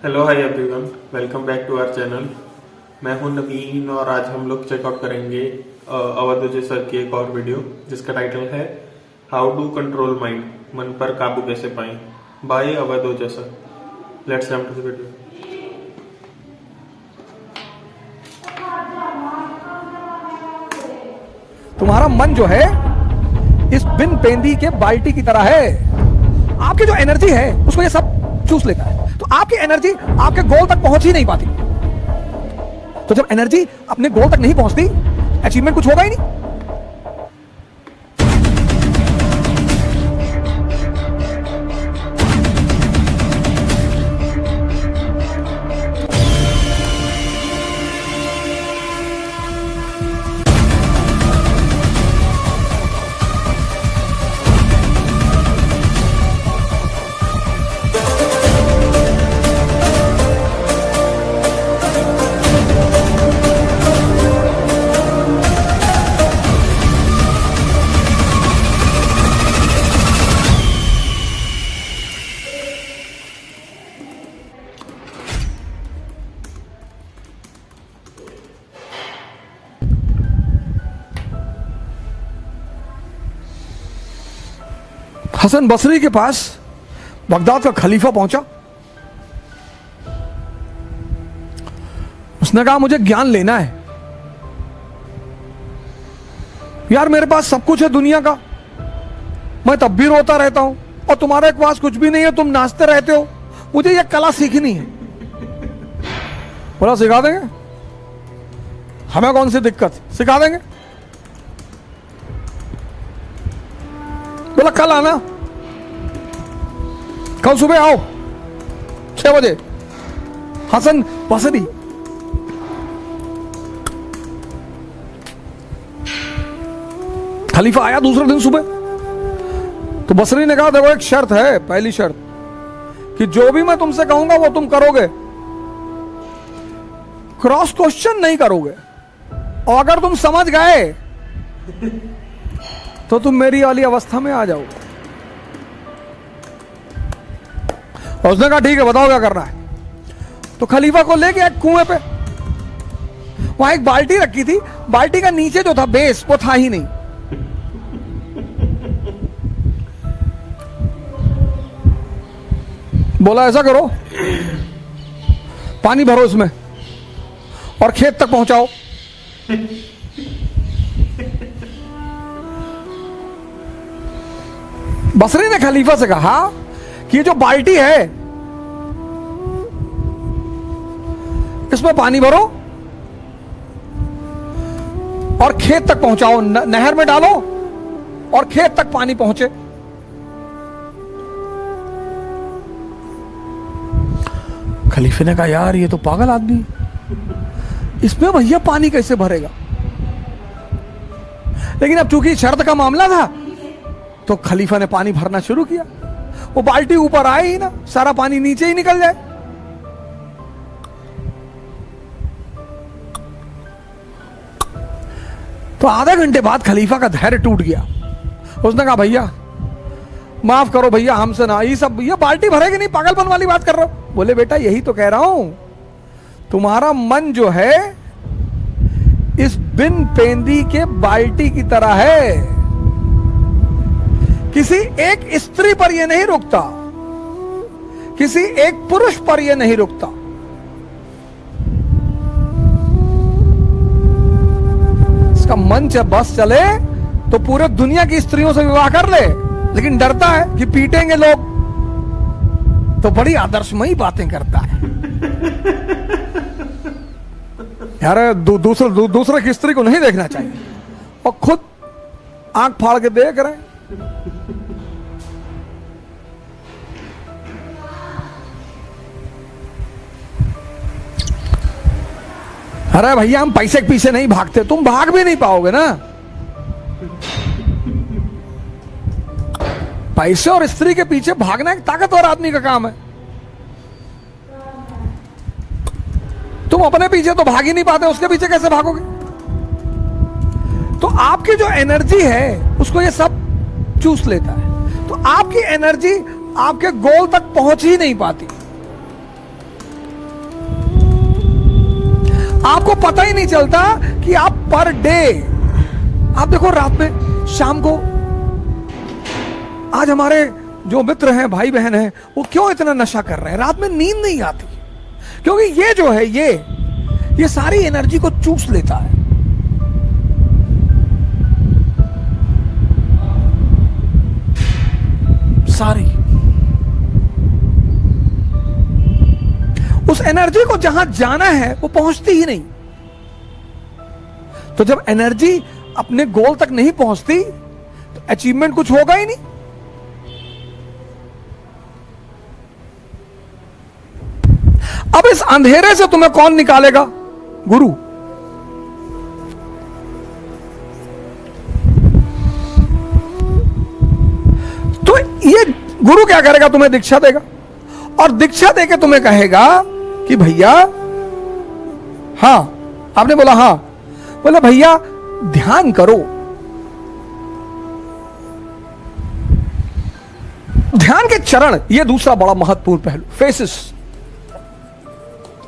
Hello hi everyone, welcome back to our channel. मैं हूं नवीन और आज हम लोग चेकआउट करेंगे अवध ओझा सर की एक और वीडियो जिसका टाइटल है हाउ टू कंट्रोल माइंड, मन पर काबू कैसे पाएं, by Awadh Ojha sir. Let's jump to the video. तुम्हारा मन जो है इस बिन पेंदी के बाल्टी की तरह है। आपकी जो एनर्जी है उसको ये सब चूस लेता है, तो आपकी एनर्जी आपके गोल तक पहुंच ही नहीं पाती। तो जब एनर्जी अपने गोल तक नहीं पहुंचती, अचीवमेंट कुछ होगा ही नहीं। हसन बसरी के पास बगदाद का खलीफा पहुंचा। उसने कहा मुझे ज्ञान लेना है यार, मेरे पास सब कुछ है दुनिया का, मैं तब भी रोता रहता हूं और तुम्हारे पास कुछ भी नहीं है, तुम नाचते रहते हो, मुझे यह कला सीखनी है। बोला सिखा देंगे, हमें कौन सी दिक्कत, सिखा देंगे। बोला कल आना, कल सुबह आओ 6 बजे। हसन बसरी खलीफा आया दूसरे दिन सुबह। तो बसरी ने कहा देखो एक शर्त है, पहली शर्त कि जो भी मैं तुमसे कहूंगा वो तुम करोगे, क्रॉस क्वेश्चन नहीं करोगे, और अगर तुम समझ गए तो तुम मेरी वाली अवस्था में आ जाओगे। और उसने कहा ठीक है बताओ क्या करना है। तो खलीफा को लेके एक कुएं पे, वहां एक बाल्टी रखी थी, बाल्टी का नीचे जो था बेस वो था ही नहीं। बोला ऐसा करो, पानी भरो इसमें और खेत तक पहुंचाओ। बसरी ने खलीफा से कहा कि ये जो बाल्टी है इसमें पानी भरो और खेत तक पहुंचाओ, नहर में डालो और खेत तक पानी पहुंचे। खलीफे ने कहा यार ये तो पागल आदमी, इसमें भैया पानी कैसे भरेगा। लेकिन अब चूंकि शर्त का मामला था तो खलीफा ने पानी भरना शुरू किया। वो बाल्टी ऊपर आए ही ना, सारा पानी नीचे ही निकल जाए। तो आधे घंटे बाद खलीफा का धैर्य टूट गया। उसने कहा भैया माफ करो भैया, हमसे ना ये सब, ये बाल्टी भरेगी नहीं, पागलपन वाली बात कर रहा हूं। बोले बेटा यही तो कह रहा हूं, तुम्हारा मन जो है इस बिन पेंदी के बाल्टी की तरह है। किसी एक स्त्री पर यह नहीं रुकता, किसी एक पुरुष पर यह नहीं रुकता। इसका मन जब बस चले तो पूरे दुनिया की स्त्रियों से विवाह कर ले, लेकिन डरता है कि पीटेंगे लोग, तो बड़ी आदर्शमयी बातें करता है यार। दूसरे की स्त्री को नहीं देखना चाहिए और खुद आंख फाड़ के देख रहे हैं। अरे भैया हम पैसे के पीछे नहीं भागते, तुम भाग भी नहीं पाओगे ना। पैसे और स्त्री के पीछे भागना एक ताकतवर आदमी का काम है। तुम अपने पीछे तो भाग ही नहीं पाते, उसके पीछे कैसे भागोगे। तो आपकी जो एनर्जी है उसको ये सब चूस लेता है, तो आपकी एनर्जी आपके गोल तक पहुंच ही नहीं पाती। आपको पता ही नहीं चलता कि आप पर डे, आप देखो रात में, शाम को, आज हमारे जो मित्र हैं, भाई बहन हैं, वो क्यों इतना नशा कर रहे हैं? रात में नींद नहीं आती, क्योंकि ये जो है ये सारी एनर्जी को चूस लेता है। सारी उस एनर्जी को जहां जाना है वो पहुंचती ही नहीं। तो जब एनर्जी अपने गोल तक नहीं पहुंचती तो अचीवमेंट कुछ होगा ही नहीं। अब इस अंधेरे से तुम्हें कौन निकालेगा? गुरु। तो ये गुरु क्या करेगा? तुम्हें दीक्षा देगा, और दीक्षा देके तुम्हें कहेगा कि भैया, हां, आपने बोला हां, बोला भैया ध्यान करो। ध्यान के चरण, ये दूसरा बड़ा महत्वपूर्ण पहलू, फेसेस।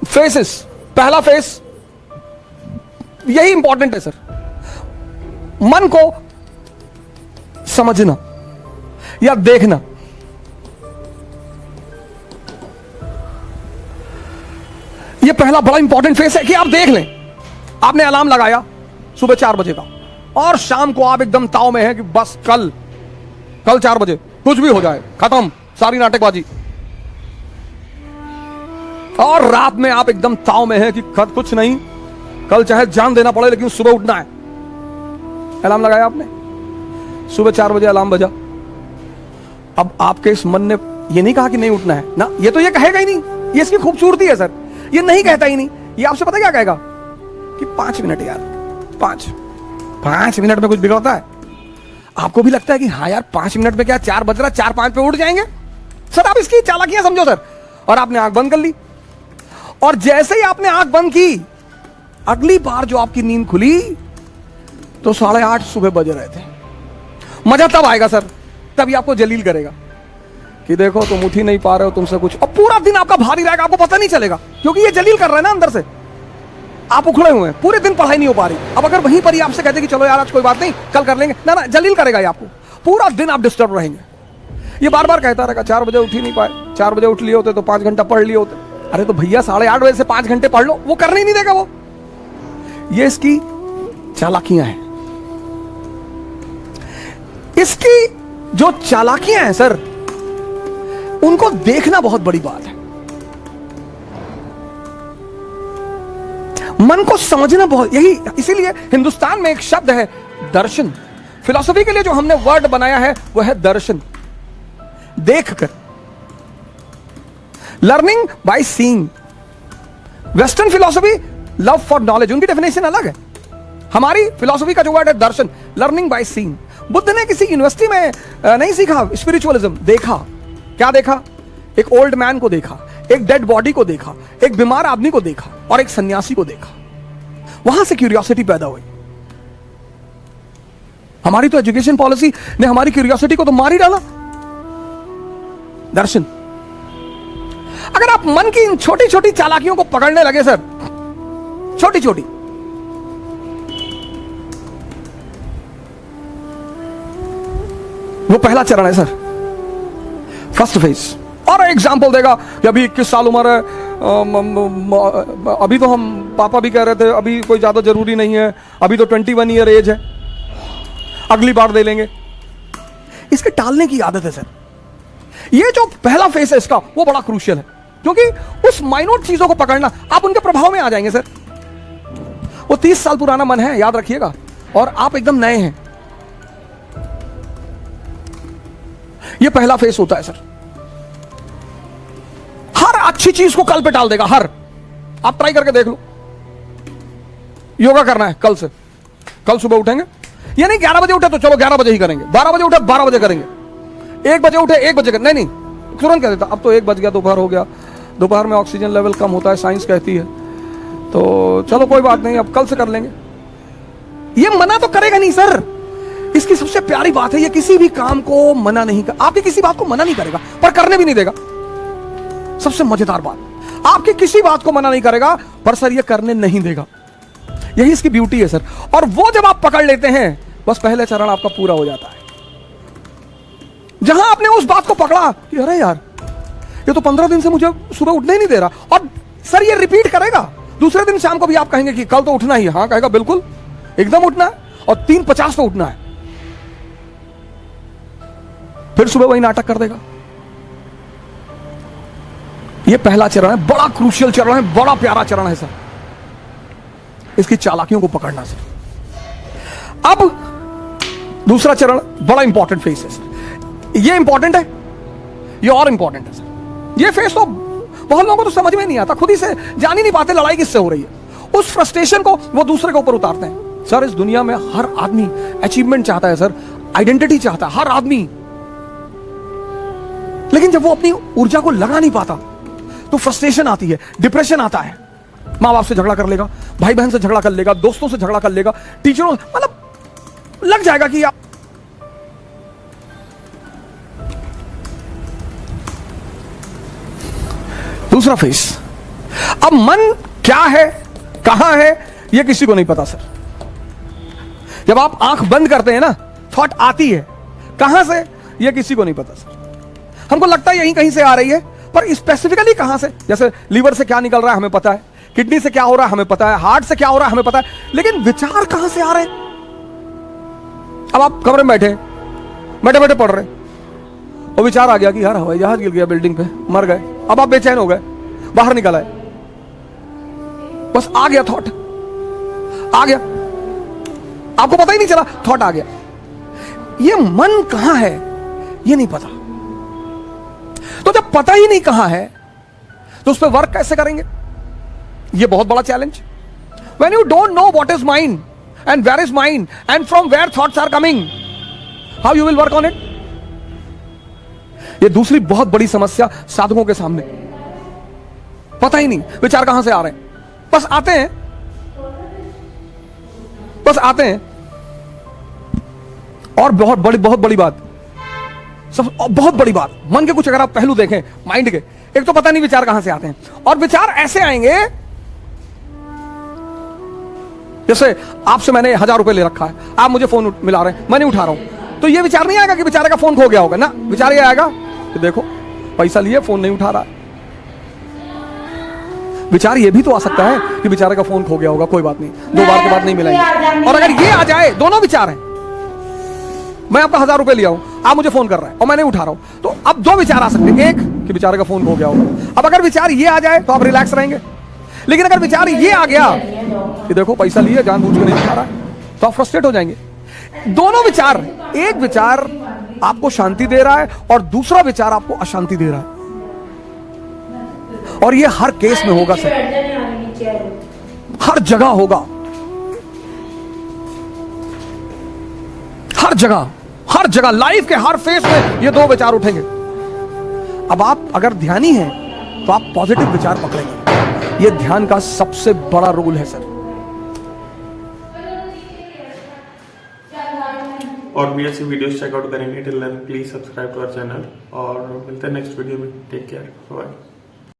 फेसेस, पहला फेस यही इंपॉर्टेंट है सर, मन को समझना या देखना। यह पहला बड़ा इंपॉर्टेंट फेस है कि आप देख लें। आपने अलार्म लगाया सुबह 4 बजे का, और शाम को आप एकदम ताव में हैं कि बस कल 4 बजे कुछ भी हो जाए, खत्म सारी नाटकबाजी। और रात में आप एकदम ताव में हैं कि कुछ नहीं, कल चाहे जान देना पड़े लेकिन सुबह उठना है। अलार्म लगाया आपने, सुबह 4 बजे अलार्म बजा। अब आपके इस मन ने ये नहीं कहा कि नहीं उठना है ना, ये तो ये कहेगा ही नहीं, ये इसकी खूबसूरती है सर, ये नहीं कहता ही नहीं। ये आपसे पता क्या कहेगा कि 5 मिनट यार, 5 मिनट में कुछ बिगड़ता है? आपको भी लगता है कि हाँ यार 5 मिनट में क्या, 4 बज रहा, 4-5 पे उठ जाएंगे सर। आप इसकी चालाकियां समझो सर। और आपने आंख बंद कर ली, और जैसे ही आपने आंख बंद की, अगली बार जो आपकी नींद खुली तो 8:30 सुबह बज रहे थे। मजा तब आएगा सर, तभी आपको जलील करेगा कि देखो तुम उठ ही नहीं पा रहे हो, तुमसे कुछ, और पूरा दिन आपका भारी रहेगा, आपको पता नहीं चलेगा, क्योंकि ये जलील कर रहा है ना अंदर से। आप उखड़े हुए हैं, पूरे दिन पढ़ाई नहीं हो पा रही। अब अगर वहीं पर ही आपसे कहते कि चलो यार आज कोई बात नहीं, कल कर लेंगे, ना जलील करेगा ये आपको। पूरा दिन आप डिस्टर्ब रहेंगे। ये बार बार कहता रहेगा 4 बजे उठ ही नहीं पाए, 4 बजे उठ लिए होते तो 5 घंटा पढ़ लिए होते। अरे तो भैया 8:30 बजे से 5 घंटे पढ़ लो, वो करने ही नहीं देगा वो। ये इसकी चालाकियां हैं। इसकी जो चालाकियां हैं सर, उनको देखना बहुत बड़ी बात है। मन को समझना बहुत, यही इसीलिए हिंदुस्तान में एक शब्द है दर्शन। फिलॉसफी के लिए जो हमने वर्ड बनाया है वो है दर्शन, देखकर। Learning by seeing. Western philosophy love for knowledge, उनकी डेफिनेशन अलग है। हमारी फिलॉसफी का जो वर्ड है दर्शन, लर्निंग बाय सीइंग। बुद्ध ने किसी यूनिवर्सिटी में नहीं सीखा स्पिरिचुअलिज्म, देखा। क्या देखा? एक ओल्ड मैन को देखा, एक डेड बॉडी को देखा, एक बीमार आदमी को देखा, और एक सन्यासी को देखा। वहां से क्यूरियोसिटी पैदा हुई। हमारी तो एजुकेशन पॉलिसी ने हमारी क्यूरियोसिटी को तो मार ही डाला। दर्शन। अगर आप मन की इन छोटी छोटी चालाकियों को पकड़ने लगे सर, छोटी छोटी, वो पहला चरण है सर, फर्स्ट फेज। और एग्जाम्पल देगा कि अभी 21 साल उम्र है, अभी तो हम पापा भी कह रहे थे अभी कोई ज्यादा जरूरी नहीं है, अभी तो 21 ईयर एज है, अगली बार दे लेंगे। इसके टालने की आदत है सर। ये जो पहला फेस है इसका, वो बड़ा क्रूशियल है, क्योंकि उस माइन्यूट चीजों को पकड़ना, आप उनके प्रभाव में आ जाएंगे सर। वो 30 साल पुराना मन है, याद रखिएगा, और आप एकदम नए हैं। ये पहला फेस होता है सर। हर अच्छी चीज को कल पे टाल देगा, हर। आप ट्राई करके देख लो। योगा करना है कल से, कल सुबह उठेंगे, ये नहीं 11 बजे उठे तो चलो 11 बजे ही करेंगे, 12 बजे उठे 12 बजे करेंगे, 1 बजे उठे 1 बजे करेंगे। नहीं, तुरंत कह देता अब तो 1 बज गया, दोपहर हो गया, दोपहर में ऑक्सीजन लेवल कम होता है, साइंस कहती है, तो चलो कोई बात नहीं, अब कल से कर लेंगे। ये मना तो करेगा नहीं सर। इसकी सबसे प्यारी बात है, ये किसी भी काम को मना नहीं कर, आपकी किसी बात को मना नहीं करेगा, पर करने भी नहीं देगा। सबसे मजेदार बात, आपकी किसी बात को मना नहीं करेगा, पर सर ये करने नहीं देगा। यही इसकी ब्यूटी है सर। और वो जब आप पकड़ लेते हैं, बस पहले चरण आपका पूरा हो जाता है। जहां आपने उस बात को पकड़ा कि अरे यार, ये तो 15 दिन से मुझे सुबह उठने ही नहीं दे रहा, और सर ये रिपीट करेगा। दूसरे दिन शाम को भी आप कहेंगे कि कल तो उठना ही है। हाँ कहेगा, बिल्कुल एकदम उठना है, और 3:50 तो उठना है। फिर सुबह वही नाटक कर देगा। ये पहला चरण है, बड़ा क्रूशियल चरण है, बड़ा प्यारा चरण है सर। इसकी चालाकियों को पकड़ना सर। अब दूसरा चरण बड़ा इंपॉर्टेंट फेस है सर। ये इंपॉर्टेंट है, ये और इंपॉर्टेंट है सर। ये फेस तो बहुत लोगों को तो समझ में नहीं आता, खुद ही से जान ही नहीं पाते लड़ाई किससे हो रही है। उस फ्रस्ट्रेशन को वो दूसरे के ऊपर उतारते हैं। सर इस दुनिया में हर आदमी अचीवमेंट चाहता है सर, आइडेंटिटी चाहता है हर आदमी, लेकिन जब वो अपनी ऊर्जा को लगा नहीं पाता तो फ्रस्ट्रेशन आती है, डिप्रेशन आता है। माँ बाप से झगड़ा कर लेगा, भाई बहन से झगड़ा कर लेगा, दोस्तों से झगड़ा कर लेगा, टीचरों, मतलब लग जाएगा कि आप दूसरा फेस। अब मन क्या है, कहां है, यह किसी को नहीं पता सर। जब आप आंख बंद करते हैं ना, थॉट आती है, कहां से यह किसी को नहीं पता सर। हमको लगता है यहीं कहीं से आ रही है, पर स्पेसिफिकली कहां से, जैसे लीवर से क्या निकल रहा है हमें पता है, किडनी से क्या हो रहा है हमें पता है, हार्ट से क्या हो रहा है हमें पता है, लेकिन विचार कहां से आ रहे हैं। अब आप कमरे में बैठे बैठे पढ़ रहे, वो विचार आ गया कि यार हवाई जहाज गिर गया बिल्डिंग पे, मर गए। अब आप बेचैन हो गए, बाहर निकल आए, बस आ गया थॉट, आ गया, आपको पता ही नहीं चला, थॉट आ गया। ये मन कहां है ये नहीं पता। तो जब पता ही नहीं कहां है तो उस पर वर्क कैसे करेंगे, ये बहुत बड़ा challenge. When you don't know what is mind and where is mind and from where thoughts are coming, how you will work on it. ये दूसरी बहुत बड़ी समस्या साधकों के सामने, पता ही नहीं विचार कहां से आ रहे हैं, बस आते हैं, बस आते हैं। और बहुत बड़ी बात, सब बहुत बड़ी बात, मन के कुछ अगर आप पहलू देखें माइंड के, एक तो पता नहीं विचार कहां से आते हैं, और विचार ऐसे आएंगे जैसे आपसे मैंने 1000 रुपए ले रखा है, आप मुझे फोन मिला रहे हैं, मैं नहीं उठा रहा हूं, तो ये विचार नहीं आएगा कि बेचारे का फोन खो गया होगा ना, विचार ये आएगा कि देखो पैसा लिए फोन नहीं उठा रहा है। विचार ये भी तो आ सकता है कि बेचारे का फोन खो गया होगा, कोई बात नहीं, 2 बार के बाद नहीं मिलाएंगे। और अगर ये आ जाए, दोनों विचार हैं, मैं आपका 1000 रुपए लिया हूं, आप मुझे फोन कर रहे हैं और मैं नहीं उठा रहा हूं, तो अब 2 विचार आ सकते हैं, एक कि बेचारे का फोन खो गया होगा। अब अगर विचार ये आ जाए तो आप रिलैक्स रहेंगे, लेकिन अगर विचार ये आ गया कि देखो पैसा लिए जानबूझ के नहीं उठा रहा, तो आप फ्रस्ट्रेट हो जाएंगे। दोनों विचार, एक विचार आपको शांति दे रहा है और दूसरा विचार आपको अशांति दे रहा है, और ये हर केस में होगा सर, हर जगह होगा, हर जगह लाइफ के हर फेस में ये 2 विचार उठेंगे। अब आप अगर ध्यानी हैं तो आप पॉजिटिव विचार पकड़ेंगे, ये ध्यान का सबसे बड़ा रोल है सर। और भी ऐसी वीडियोस चेकआउट करेंगे। Till then please subscribe to our channel और मिलते हैं नेक्स्ट वीडियो में। Take care, bye.